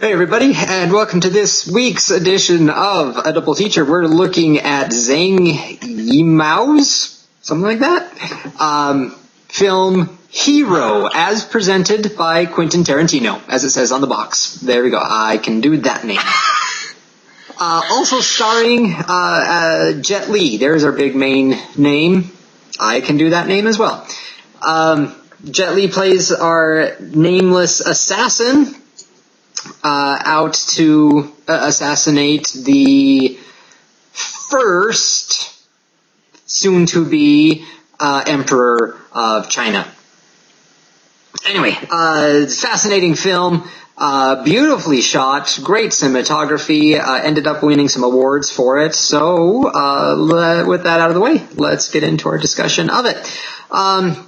Hey everybody, and welcome to this week's edition of A Double Feature. We're looking at Zhang Yimou's, something like that, film Hero, as presented by Quentin Tarantino, as it says on the box. There we go, I can do that name. Also starring Jet Li, there's our big main name. I can do that name as well. Jet Li plays our nameless assassin, out to assassinate the first soon-to-be emperor of China. Anyway, fascinating film, beautifully shot, great cinematography, ended up winning some awards for it. So, with that out of the way, let's get into our discussion of it.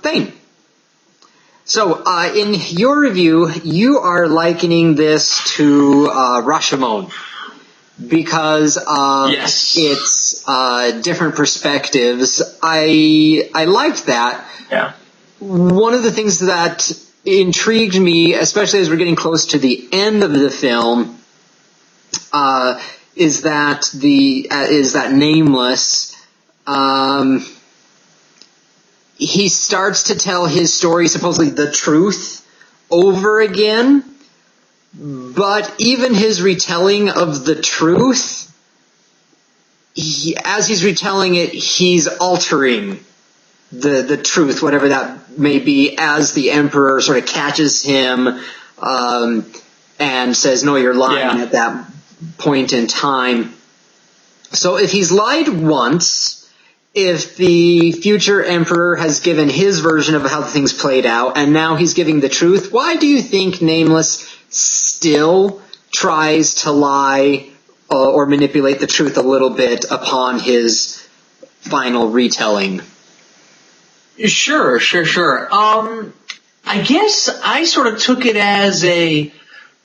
Thane. So, in your review, you are likening this to Rashomon because yes. It's different perspectives. I liked that. Yeah. One of the things that intrigued me, especially as we're getting close to the end of the film, is that Nameless. He starts to tell his story, supposedly the truth, over again, but even his retelling of the truth, as he's retelling it, he's altering the truth, whatever that may be, as the emperor sort of catches him and says, no, you're lying at that point in time. So if he's lied once, if the future emperor has given his version of how things played out, and now he's giving the truth, why do you think Nameless still tries to lie or manipulate the truth a little bit upon his final retelling? Sure. I guess I sort of took it as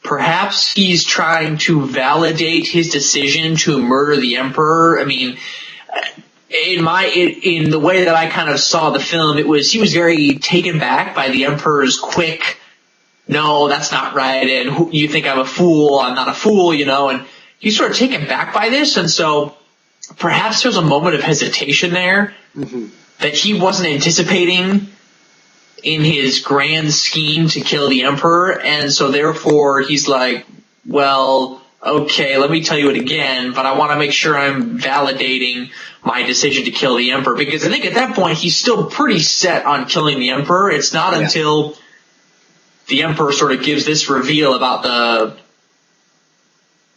perhaps he's trying to validate his decision to murder the emperor. I mean, in the way that I kind of saw the film, he was very taken back by the emperor's quick, no, that's not right, and you think I'm a fool, I'm not a fool, and he's sort of taken back by this, and so perhaps there's a moment of hesitation there that he wasn't anticipating in his grand scheme to kill the emperor, and so therefore he's like, well, okay, let me tell you it again, but I want to make sure I'm validating my decision to kill the emperor, because I think at that point he's still pretty set on killing the emperor. It's not until the emperor sort of gives this reveal about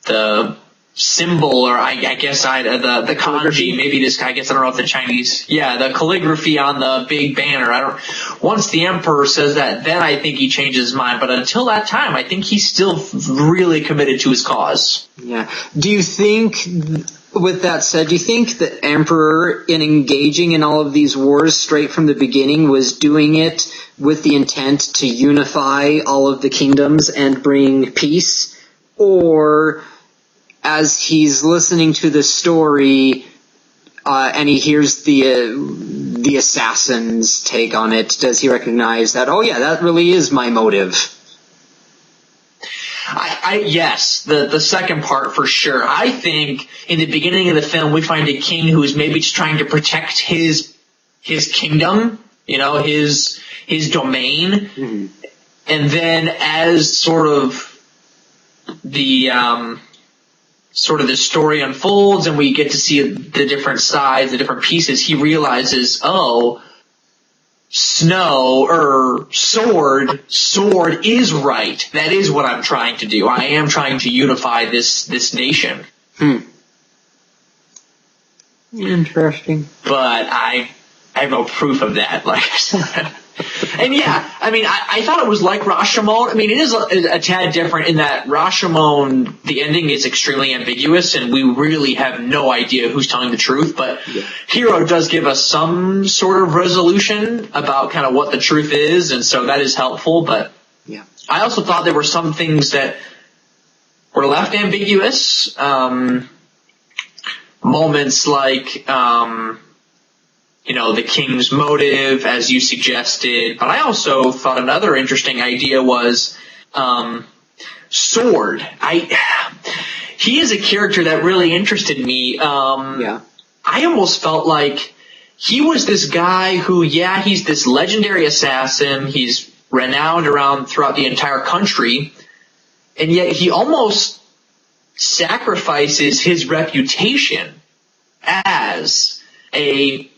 the symbol, or I guess the kanji, maybe this, I guess I don't know if the Chinese, the calligraphy on the big banner. Once the emperor says that, then I think he changes his mind. But until that time, I think he's still really committed to his cause. Yeah. Do you think, with that said, do you think the emperor, in engaging in all of these wars straight from the beginning, was doing it with the intent to unify all of the kingdoms and bring peace? Or, as he's listening to the story, and he hears the assassin's take on it, does he recognize that, oh yeah, that really is my motive? Yes, the second part for sure. I think in the beginning of the film we find a king who is maybe just trying to protect his kingdom, his domain, and then as sort of the story unfolds and we get to see the different sides, the different pieces, he realizes, oh, sword is right. That is what I'm trying to do. I am trying to unify this nation. Interesting. But I have no proof of that, like I said. And I thought it was like Rashomon. I mean, it is a tad different in that Rashomon, the ending is extremely ambiguous and we really have no idea who's telling the truth, but Hero does give us some sort of resolution about kind of what the truth is, and so that is helpful, but I also thought there were some things that were left ambiguous, moments like, the king's motive, as you suggested. But I also thought another interesting idea was Sword. He is a character that really interested me. Yeah. I almost felt like he was this guy who, he's this legendary assassin. He's renowned throughout the entire country. And yet he almost sacrifices his reputation as a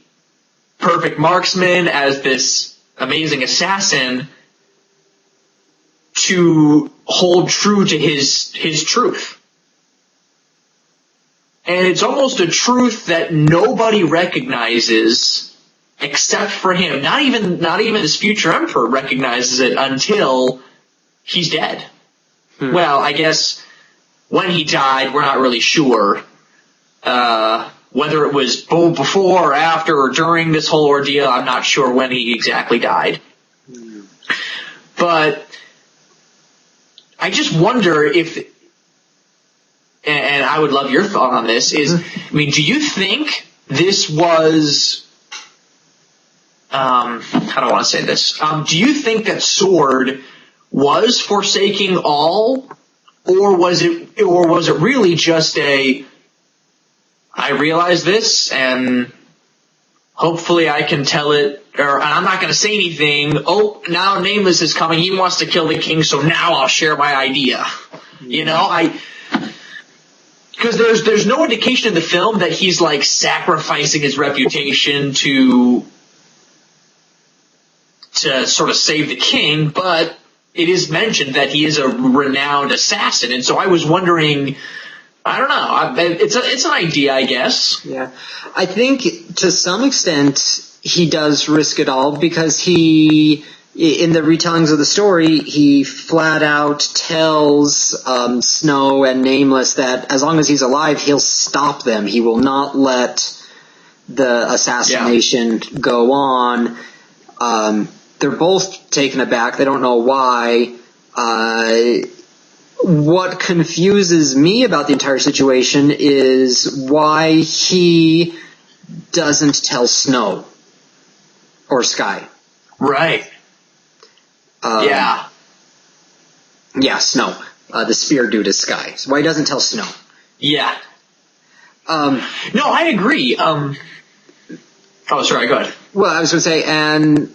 perfect marksman, as this amazing assassin, to hold true to his truth. And it's almost a truth that nobody recognizes except for him. Not even this future emperor recognizes it until he's dead. Well, I guess when he died, we're not really sure whether it was before or after or during this whole ordeal. I'm not sure when he exactly died. But I just wonder if, and I would love your thought on this, do you think this was, how do I want to say this? Do you think that Sword was forsaking all, or was it really just I realize this and hopefully I can tell it, or I'm not going to say anything. Oh, now Nameless is coming. He wants to kill the king, so now I'll share my idea. Because there's no indication in the film that he's like sacrificing his reputation to sort of save the king, but it is mentioned that he is a renowned assassin, and so I was wondering, I don't know, it's an idea, I guess. Yeah. I think to some extent he does risk it all, because in the retellings of the story, he flat out tells Snow and Nameless that as long as he's alive, he'll stop them. He will not let the assassination go on. They're both taken aback. They don't know why. What confuses me about the entire situation is why he doesn't tell Snow or Sky. Right. Yeah, Snow. The spear dude is Sky. So why he doesn't tell Snow? Yeah. No, I agree. Oh, sorry, go ahead. Well, I was going to say, and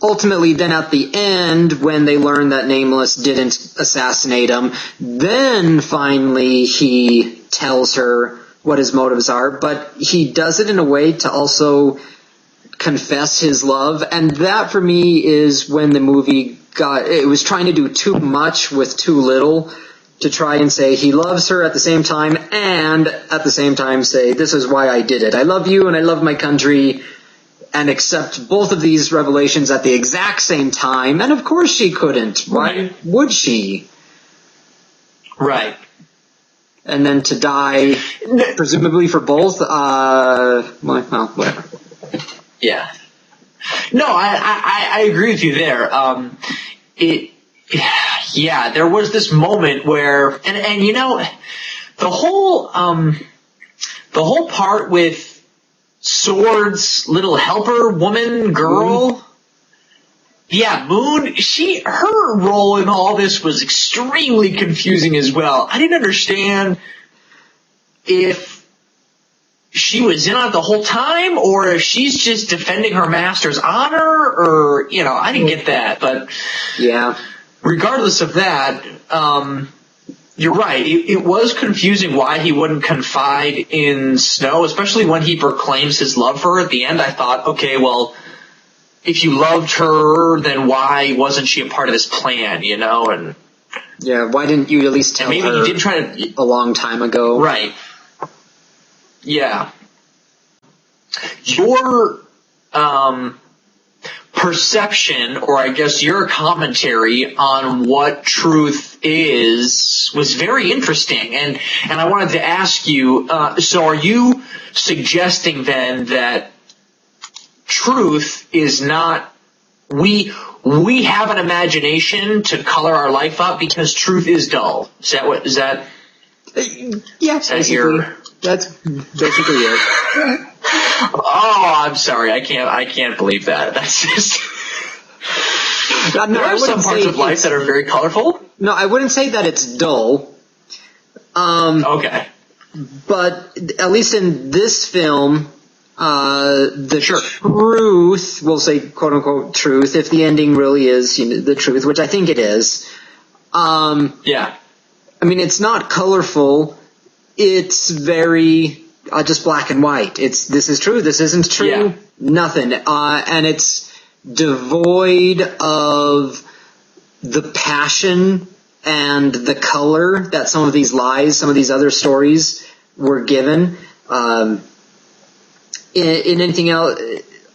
ultimately then at the end, when they learn that Nameless didn't assassinate him, then finally he tells her what his motives are, but he does it in a way to also confess his love, and that for me is when the movie it was trying to do too much with too little, to try and say he loves her at the same time, and at the same time say, this is why I did it. I love you and I love my country, and accept both of these revelations at the exact same time, and of course she couldn't. Why would she? Right. And then to die, presumably for both, well, whatever. Yeah. No, I agree with you there. There was this moment where, and the whole part with Sword's little helper woman girl. Moon, her role in all this was extremely confusing as well. I didn't understand if she was in on it the whole time, or if she's just defending her master's honor, or, I didn't get that, but regardless of that, you're right. It was confusing why he wouldn't confide in Snow, especially when he proclaims his love for her at the end. I thought, okay, well, if you loved her, then why wasn't she a part of this plan, and why didn't you at least tell maybe her he did try to, a long time ago? Right. Yeah. Your perception, or I guess your commentary on what truth was very interesting, and I wanted to ask you, so are you suggesting then that truth is not, we have an imagination to color our life up because truth is dull? Is that yeah, that's basically it. Oh, I'm sorry. I can't believe that. That's just No, There I are some wouldn't parts say of life that are very colorful. no, I wouldn't say that it's dull. Okay. But at least in this film, the Sure. truth, we'll say quote unquote truth, if the ending really is the truth, which I think it is. Yeah. I mean, it's not colorful. It's very just black and white. This is true. This isn't true. Yeah. Nothing. And it's devoid of the passion and the color that some of these lies, some of these other stories were given. In anything else,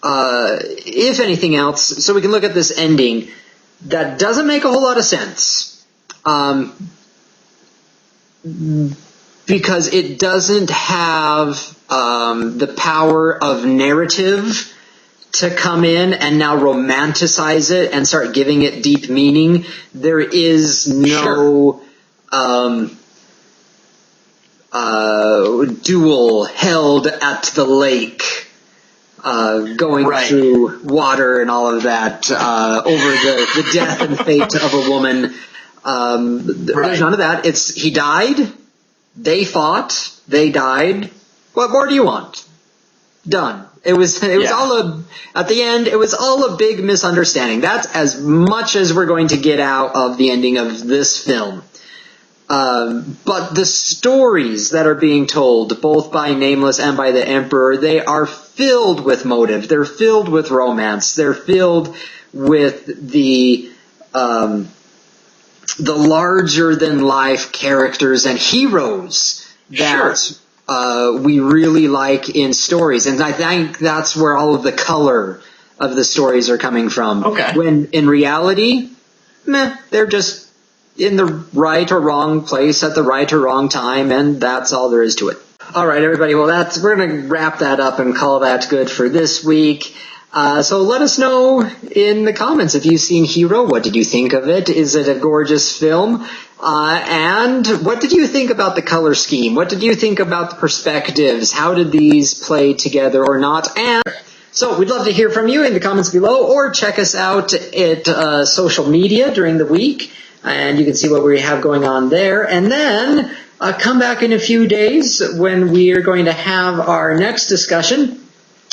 if anything else, so we can look at this ending that doesn't make a whole lot of sense. Because it doesn't have the power of narrative to come in and now romanticize it and start giving it deep meaning. There is no duel held at the lake, going through water and all of that, over the death and fate of a woman. There's none of that. He died, they fought, they died. What more do you want? Done. It was all at the end, it was all a big misunderstanding. That's as much as we're going to get out of the ending of this film. But the stories that are being told, both by Nameless and by the Emperor, they are filled with motive. They're filled with romance. They're filled with the larger than life characters and heroes that we really like in stories. And I think that's where all of the color of the stories are coming from. Okay. When in reality, they're just in the right or wrong place at the right or wrong time, and that's all there is to it. All right, everybody. Well, we're going to wrap that up and call that good for this week. So let us know in the comments if you've seen Hero. What did you think of it? Is it a gorgeous film? And what did you think about the color scheme? What did you think about the perspectives? How did these play together or not? And so we'd love to hear from you in the comments below, or check us out at social media during the week, and you can see what we have going on there. And then come back in a few days when we are going to have our next discussion.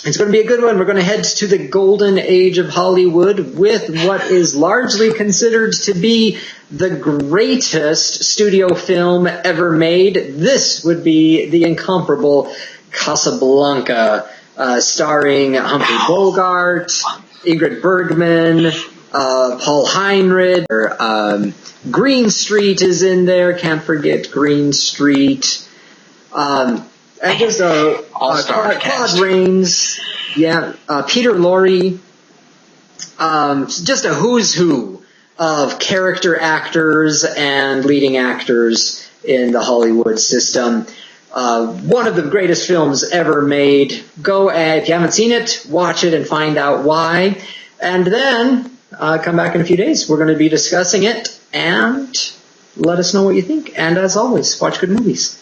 It's going to be a good one. We're going to head to the golden age of Hollywood with what is largely considered to be the greatest studio film ever made. This would be the incomparable Casablanca, starring Humphrey Bogart, Ingrid Bergman, Paul Heinrich, Green Street is in there. Can't forget Green Street. And just Claude Rains, Peter Lorre, just a who's who of character actors and leading actors in the Hollywood system. One of the greatest films ever made. Go, if you haven't seen it, watch it and find out why. And then come back in a few days. We're going to be discussing it, and let us know what you think. And as always, watch good movies.